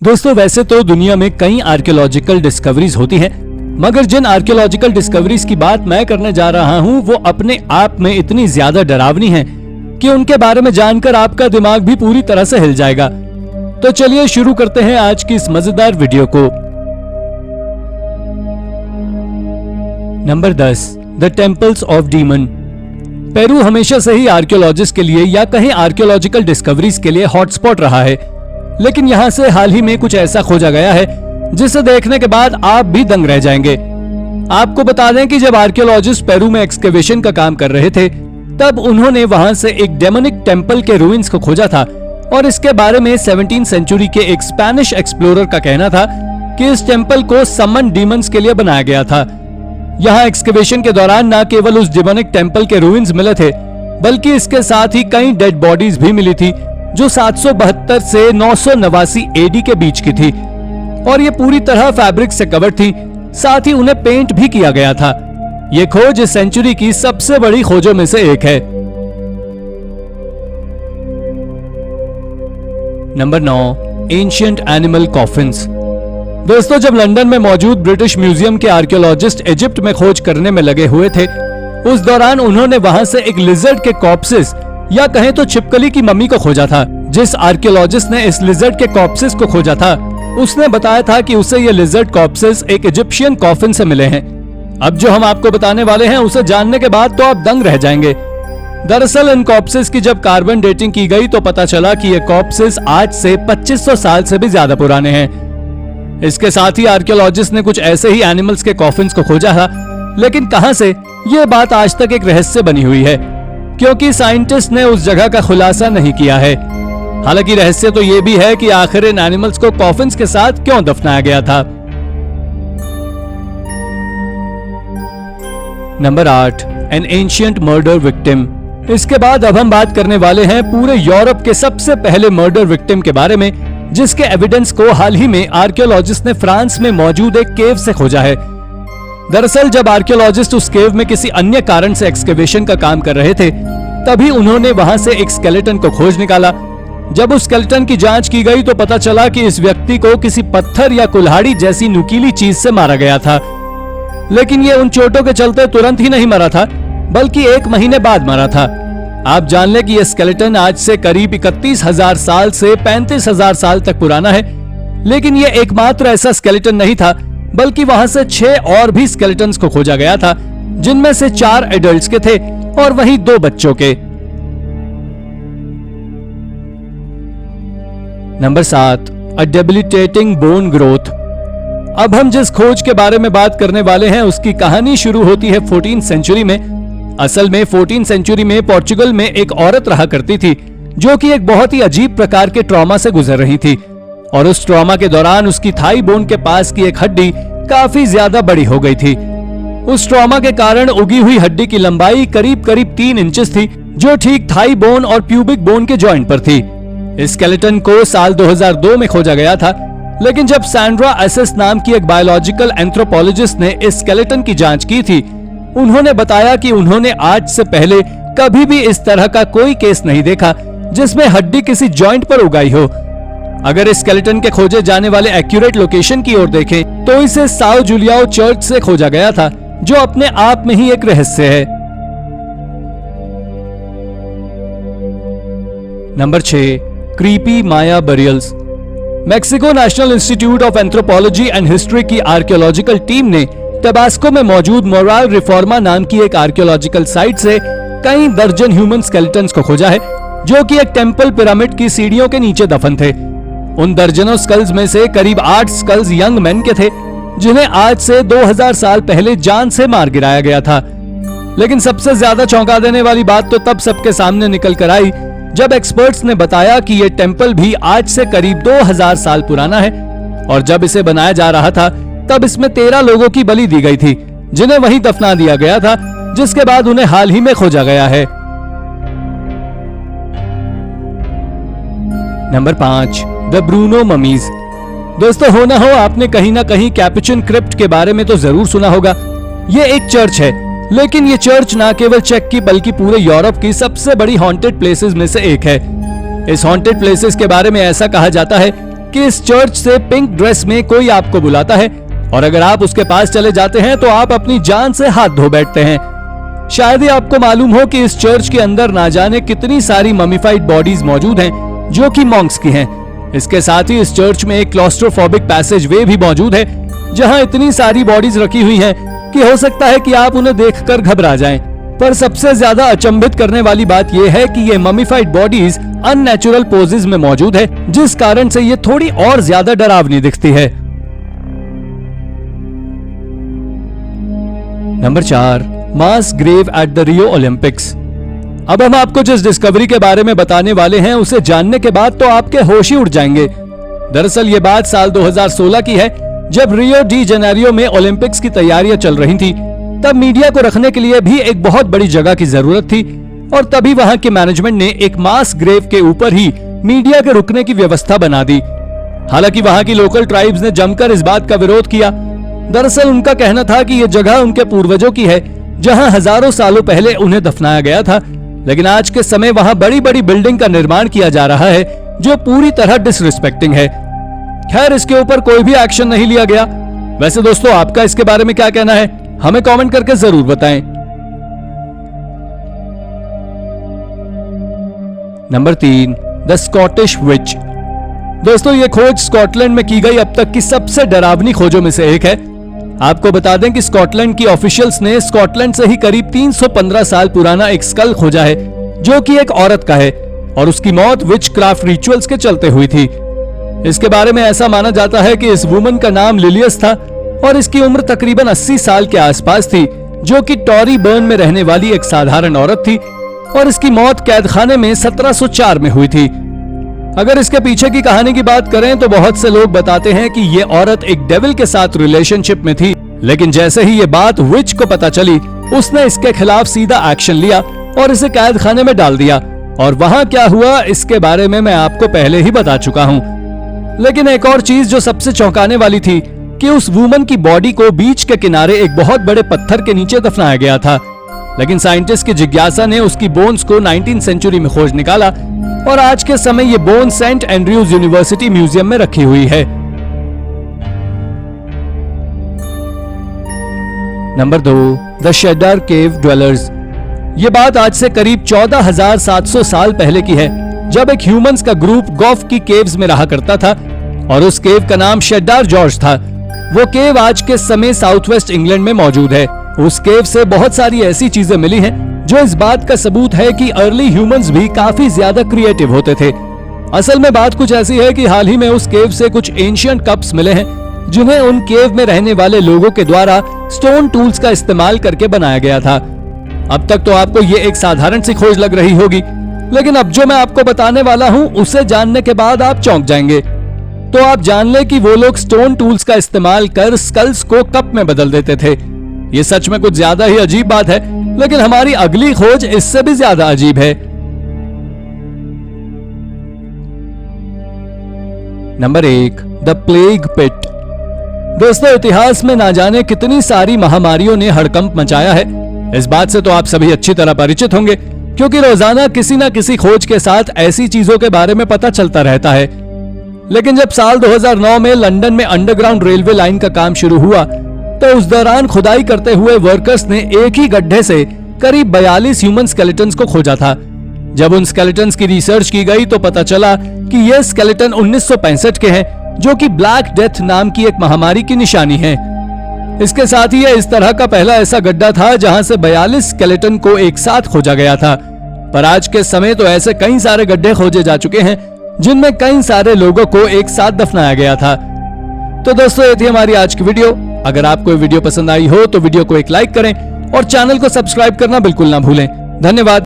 दोस्तों वैसे तो दुनिया में कई आर्कियोलॉजिकल डिस्कवरीज होती हैं, मगर जिन आर्कियोलॉजिकल डिस्कवरीज की बात मैं करने जा रहा हूं वो अपने आप में इतनी ज्यादा डरावनी हैं कि उनके बारे में जानकर आपका दिमाग भी पूरी तरह से हिल जाएगा। तो चलिए शुरू करते हैं आज की इस मजेदार वीडियो को। Number 10, the temples of demon. Peru हमेशा से ही आर्कियोलॉजिस्ट के लिए या कहीं आर्कियोलॉजिकल डिस्कवरीज के लिए हॉटस्पॉट रहा है, लेकिन यहां से हाल ही में कुछ ऐसा खोजा गया है जिसे देखने के बाद आप भी दंग रह जाएंगे। आपको बता दें कि जब आर्कियोलॉजिस्ट पेरू में एक्सकेवेशन का काम कर रहे थे तब उन्होंने वहां से एक डेमोनिक टेम्पल के रूइंस को खोजा था और इसके बारे में 17वीं सेंचुरी के एक स्पेनिश एक्सप्लोरर का कहना था कि इस टेम्पल को समन डीमंस के लिए बनाया गया था। यहाँ एक्सकेवेशन के दौरान न केवल उस डेमोनिक टेम्पल के रूइंस मिले थे बल्कि इसके साथ ही कई डेड बॉडीज भी मिली थी जो 772 से 989 एडी के बीच की थी और ये पूरी तरह फैब्रिक से कवर्ड थी, साथ ही उन्हें पेंट भी किया गया था। ये खोज इस सेंचुरी की सबसे बड़ी खोजों में से एक है। Number 9, ancient animal coffins. दोस्तों जब लंदन में मौजूद ब्रिटिश म्यूजियम के आर्कियोलॉजिस्ट इजिप्ट में खोज करने में लगे हुए थे, उस दौरान उन्होंने वहां से एक लिजर्ड के कॉर्प्सेस या कहें तो छिपकली की मम्मी को खोजा था। जिस आर्कियोलॉजिस्ट ने इस लिजर्ड के कॉर्प्सेस को खोजा था उसने बताया था कि उसे ये लिजर्ड कॉर्प्सेस एक इजिप्शियन कॉफिन से मिले हैं। अब जो हम आपको बताने वाले हैं उसे जानने के बाद तो आप दंग रह जाएंगे। दरअसल इन कॉर्प्सेस की जब कार्बन डेटिंग की गई तो पता चला कि ये कॉर्प्सेस आज से 2500 साल से भी ज्यादा पुराने हैं। इसके साथ ही आर्कियोलॉजिस्ट ने कुछ ऐसे ही एनिमल्स के कॉफिन्स को खोजा था, लेकिन कहां से, ये बात आज तक एक रहस्य बनी हुई है क्योंकि साइंटिस्ट ने उस जगह का खुलासा नहीं किया है। हालांकि रहस्य तो ये भी है कि आखिर इन एनिमल्स को कॉफिन्स के साथ क्यों दफनाया गया था। Number 8, N ancient murder victim. इसके बाद अब हम बात करने वाले हैं पूरे यूरोप के सबसे पहले मर्डर विक्टिम के बारे में, जिसके एविडेंस को हाल ही में आर्कियोलॉजिस्ट ने फ्रांस में मौजूद एक केव से खोजा है। दरअसल जब आर्कियोलॉजिस्ट उस केव में किसी अन्य कारण से एक्सकेवेशन का काम कर रहे थे तभी उन्होंने वहां से एक स्केलेटन को खोज निकाला। जब उस स्केलेटन की जांच की गई तो पता चला कि इस व्यक्ति को किसी पत्थर या कुल्हाड़ी जैसी नुकीली चीज से मारा गया था, लेकिन ये उन चोटों के चलते तुरंत ही नहीं मरा था बल्कि 1 महीने बाद मरा था। आप जान लें कि यह स्केलेटन आज से करीब 31,000 साल से 35,000 साल तक पुराना है, लेकिन यह एकमात्र ऐसा स्केलेटन नहीं था बल्कि वहां से 6 और भी स्केलेटन्स को खोजा गया था, जिनमें से 4 एडल्ट्स के थे और वहीं 2 बच्चों के। नंबर 7, अ डेबिलिटेटिंग बोन ग्रोथ। अब हम जिस खोज के बारे में बात करने वाले हैं उसकी कहानी शुरू होती है 14वीं सेंचुरी में। असल में 14वीं सेंचुरी में पोर्चुगल में एक औरत रहा करती थी जो कि एक बहुत ही अजीब प्रकार के ट्रॉमा से गुजर रही थी और उस ट्रॉमा के दौरान उसकी थाई बोन के पास की एक हड्डी काफी ज्यादा बड़ी हो गई थी। उस ट्रॉमा के कारण उगी हुई हड्डी की लंबाई करीब 3 इंचेस थी, जो ठीक थाई बोन और प्यूबिक बोन के जॉइंट पर थी। इस स्केलेटन को साल 2002 में खोजा गया था, लेकिन जब सैंड्रा एसेस नाम की एक बायोलॉजिकल एंथ्रोपोलॉजिस्ट ने इस स्केलेटन की जांच की थी, उन्होंने बताया कि उन्होंने आज से पहले कभी भी इस तरह का कोई केस नहीं देखा जिसमें हड्डी किसी जॉइंट पर उगाई हो। अगर इस स्केलेटन के खोजे जाने वाले एक्यूरेट लोकेशन की ओर देखें तो इसे साओ जुलियाओ चर्च से खोजा गया था, जो अपने आप में ही एक रहस्य है। Number 6, creepy Maya burials. Mexico national institute of anthropology and history की आर्कियोलॉजिकल टीम ने टबास्को में मौजूद मोराल रिफॉर्मा नाम की एक आर्कियोलॉजिकल साइट से कई दर्जन ह्यूमन स्केलेटन्स को खोजा है, जो कि एक टेम्पल पिरामिड की सीढ़ियों के नीचे दफन थे। उन दर्जनों स्कल्स में से करीब 8 स्कल्स यंग मैन के थे, जिन्हें आज से 2000 साल पहले जान से मार गिराया गया था। लेकिन सबसे ज्यादा चौंका देने वाली बात तो तब सबके सामने निकल कर आई जब एक्सपर्ट्स ने बताया कि यह टेम्पल भी आज से करीब 2000 साल पुराना है और जब इसे बनाया जा रहा था तब इसमें 13 लोगों की बलि दी गई थी, जिन्हें वहीं दफना दिया गया था, जिसके बाद उन्हें हाल ही में खोजा गया है। Number 5, the Bruno mummies. दोस्तों हो ना हो आपने कहीं ना कहीं कैपुचिन क्रिप्ट के बारे में तो जरूर सुना होगा। ये एक चर्च है, लेकिन ये चर्च ना केवल चेक की बल्कि पूरे यूरोप की सबसे बड़ी हॉन्टेड प्लेसेस में से एक है। इस हॉन्टेड प्लेसेस के बारे में ऐसा कहा जाता है कि इस चर्च से पिंक ड्रेस में कोई आपको बुलाता है और अगर आप उसके पास चले जाते हैं तो आप अपनी जान से हाथ धो बैठते हैं। शायद ही आपको मालूम हो कि इस चर्च के अंदर ना जाने कितनी सारी ममीफाइड बॉडीज मौजूद हैं जो कि मॉन्क्स की हैं। इसके साथ ही इस चर्च में एक क्लॉस्ट्रोफोबिक पैसेज वे भी मौजूद है जहां इतनी सारी बॉडीज रखी हुई हैं कि हो सकता है कि आप उन्हें देखकर घबरा जाएं। पर सबसे ज्यादा अचंभित करने वाली बात यह है कि ये ममीफाइड बॉडीज अननेचुरल पोजेज में मौजूद है, जिस कारण से ये थोड़ी और ज्यादा डरावनी दिखती है। Number 4, mass grave at the Rio Olympics. अब हम आपको जिस डिस्कवरी के बारे में बताने वाले हैं उसे जानने के बाद तो आपके होश ही उड़ जाएंगे। दरअसल ये बात साल 2016 की है, जब रियो डी जेनेरियो में ओलंपिक्स की तैयारियां चल रही थी। तब मीडिया को रखने के लिए भी एक बहुत बड़ी जगह की जरूरत थी और तभी वहां के मैनेजमेंट ने एक मास ग्रेव के ऊपर ही मीडिया के रुकने की व्यवस्था बना दी। हालांकि वहां की लोकल ट्राइब्स ने जमकर इस बात का विरोध किया। दरअसल उनका कहना था कि यह जगह उनके पूर्वजों की है, जहां हजारों सालों पहले उन्हें दफनाया गया था, लेकिन आज के समय वहां बड़ी बड़ी बिल्डिंग का निर्माण किया जा रहा है जो पूरी तरह डिसरिस्पेक्टिंग है। खैर, इसके ऊपर कोई भी एक्शन नहीं लिया गया। वैसे दोस्तों, आपका इसके बारे में क्या कहना है, हमें कमेंट करके जरूर बताएं। नंबर 3, द स्कॉटिश विच। दोस्तों, ये खोज स्कॉटलैंड में की गई अब तक की सबसे डरावनी खोजों में से एक है। आपको बता दें कि स्कॉटलैंड की ऑफिशियल्स ने स्कॉटलैंड से ही करीब 315 साल पुराना एक स्कल खोजा है जो कि एक औरत का है और उसकी मौत विच क्राफ्ट रिचुअल्स के चलते हुई थी। इसके बारे में ऐसा माना जाता है कि इस वुमन का नाम लिलियस था और इसकी उम्र तकरीबन 80 साल के आसपास थी, जो कि टॉरी बर्न में रहने वाली एक साधारण औरत थी और इसकी मौत कैदखाने में 1704 में हुई थी। अगर इसके पीछे की कहानी की बात करें तो बहुत से लोग बताते हैं कि ये औरत एक डेविल के साथ रिलेशनशिप में थी, लेकिन जैसे ही ये बात विच को पता चली, उसने इसके खिलाफ सीधा एक्शन लिया और इसे कैद खाने में डाल दिया। और वहां क्या हुआ इसके बारे में मैं आपको पहले ही बता चुका हूं। लेकिन एक और चीज जो सबसे चौंकाने वाली थी कि उस वुमन की बॉडी को बीच के किनारे एक बहुत बड़े पत्थर के नीचे दफनाया गया था, लेकिन साइंटिस्ट की जिज्ञासा ने उसकी बोन्स को 19th सेंचुरी में खोज निकाला और आज के समय ये bone Saint Andrews University museum में रखी हुई है। Number 2, the Shanidar cave dwellers. ये बात आज से करीब 14,700 साल पहले की है, जब एक ह्यूमंस का ग्रुप गॉफ की केव्स में रहा करता था और उस केव का नाम शेडार जॉर्ज था। वो केव आज के समय साउथ वेस्ट इंग्लैंड में मौजूद है। उस केव से बहुत सारी ऐसी चीजें मिली हैं जो इस बात का सबूत है कि अर्ली ह्यूमंस भी काफी ज्यादा क्रिएटिव होते थे। असल में बात कुछ ऐसी है कि हाल ही में उस केव से कुछ एंशिएंट कप्स मिले हैं जिन्हें उन केव में रहने वाले लोगों के द्वारा स्टोन टूल्स का इस्तेमाल करके बनाया गया था। अब तक तो आपको ये एक साधारण सी खोज लग रही होगी, लेकिन अब जो मैं आपको बताने वाला हूँ उसे जानने के बाद आप चौंक जाएंगे। तो आप जान ले कि वो लोग स्टोन टूल्स का इस्तेमाल कर स्कल्स को कप में बदल देते थे। ये सच में कुछ ज्यादा ही अजीब बात है, लेकिन हमारी अगली खोज इससे भी ज्यादा अजीब है। नंबर 1, द प्लेग पिट। दोस्तों, इतिहास में ना जाने कितनी सारी महामारियों ने हड़कंप मचाया है। इस बात से तो आप सभी अच्छी तरह परिचित होंगे, क्योंकि रोजाना किसी न किसी खोज के साथ ऐसी चीजों के बारे में पता चलता रहता है। लेकिन जब साल 2009 में लंदन में अंडरग्राउंड रेलवे लाइन का काम शुरू हुआ तो उस दौरान खुदाई करते हुए वर्कर्स ने एक ही गड्ढे से करीब 42 ह्यूमन स्केलेटन्स को खोजा था। जब उन स्केलेटन्स की रिसर्च की गई तो पता चला कि ये स्केलेटन 1965 के हैं, जो कि ब्लैक डेथ नाम की एक महामारी की निशानी है। इसके साथ ही यह इस तरह का पहला ऐसा गड्ढा था जहां से 42 स्केलेटन को एक साथ खोजा गया था। पर आज के समय तो ऐसे कई सारे गड्ढे खोजे जा चुके हैं जिनमें कई सारे लोगों को एक साथ दफनाया गया था। तो दोस्तों, ये थी हमारी आज की वीडियो। अगर आपको वीडियो पसंद आई हो तो वीडियो को एक लाइक करें और चैनल को सब्सक्राइब करना बिल्कुल ना भूलें। धन्यवाद।